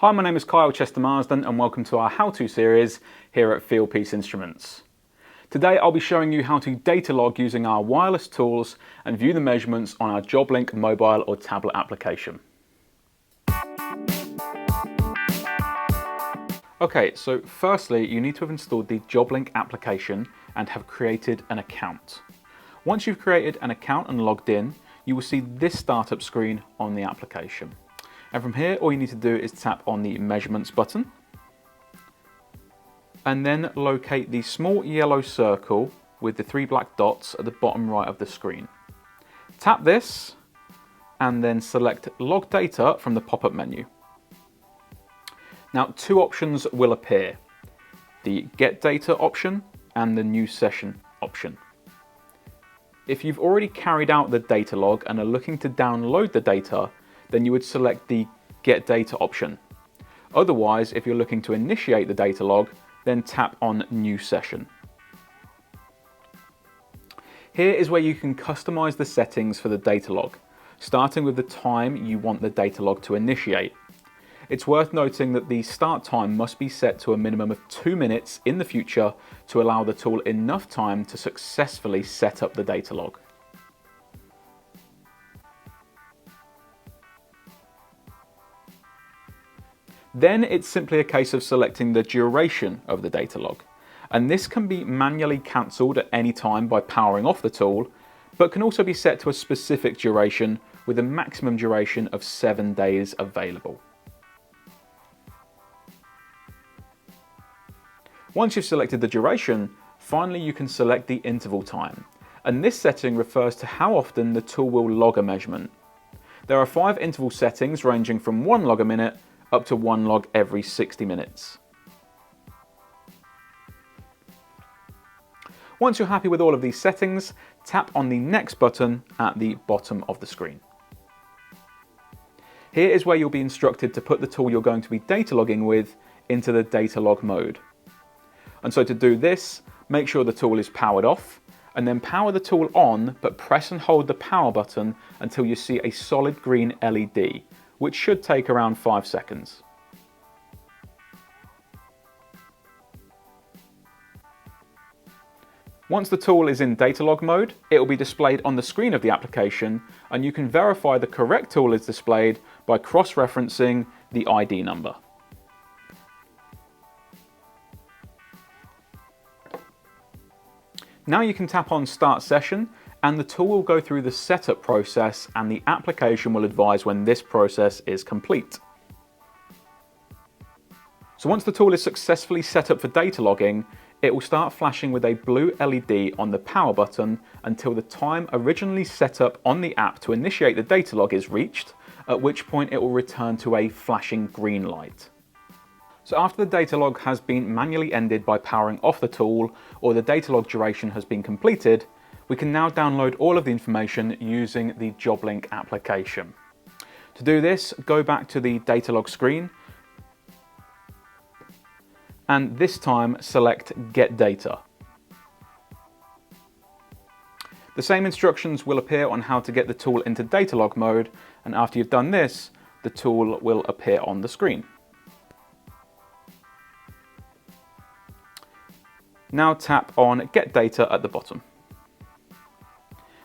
Hi, my name is Kyle Chester-Marsden and welcome to our how-to series here at Fieldpiece Instruments. Today I'll be showing you how to data log using our wireless tools and view the measurements on our JobLink mobile or tablet application. Okay, so firstly you need to have installed the JobLink application and have created an account. Once you've created an account and logged in, you will see this startup screen on the application. And from here, all you need to do is tap on the measurements button and then locate the small yellow circle with the 3 black dots at the bottom right of the screen. Tap this and then select Log Data from the pop-up menu. Now, two options will appear, the Get Data option and the New Session option. If you've already carried out the data log and are looking to download the data, then you would select the Get Data option. Otherwise, if you're looking to initiate the data log, then tap on New Session. Here is where you can customize the settings for the data log, starting with the time you want the data log to initiate. It's worth noting that the start time must be set to a minimum of 2 minutes in the future to allow the tool enough time to successfully set up the data log. Then it's simply a case of selecting the duration of the data log, and this can be manually cancelled at any time by powering off the tool, but can also be set to a specific duration with a maximum duration of 7 days available. Once you've selected the duration, finally you can select the interval time, and this setting refers to how often the tool will log a measurement. There are 5 interval settings ranging from 1 log a minute up to 1 log every 60 minutes. Once you're happy with all of these settings, tap on the Next button at the bottom of the screen. Here is where you'll be instructed to put the tool you're going to be data logging with into the data log mode. And so to do this, make sure the tool is powered off, and then power the tool on, but press and hold the power button until you see a solid green LED, which should take around 5 seconds. Once the tool is in data log mode, it will be displayed on the screen of the application, and you can verify the correct tool is displayed by cross-referencing the ID number. Now you can tap on Start Session and the tool will go through the setup process and the application will advise when this process is complete. So once the tool is successfully set up for data logging, it will start flashing with a blue LED on the power button until the time originally set up on the app to initiate the data log is reached, at which point it will return to a flashing green light. So after the data log has been manually ended by powering off the tool or the data log duration has been completed, we can now download all of the information using the JobLink application. To do this, go back to the data log screen and this time select Get Data. The same instructions will appear on how to get the tool into data log mode, and after you've done this, the tool will appear on the screen. Now tap on Get Data at the bottom.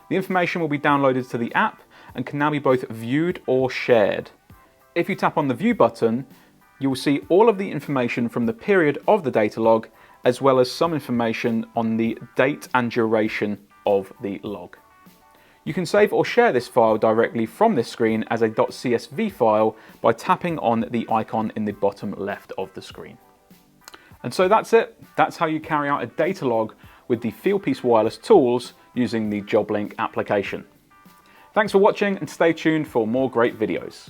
The information will be downloaded to the app and can now be both viewed or shared. If you tap on the View button, you will see all of the information from the period of the data log, as well as some information on the date and duration of the log. You can save or share this file directly from this screen as a .csv file by tapping on the icon in the bottom left of the screen. And so that's it. That's how you carry out a data log with the Fieldpiece wireless tools using the JobLink application. Thanks for watching and stay tuned for more great videos.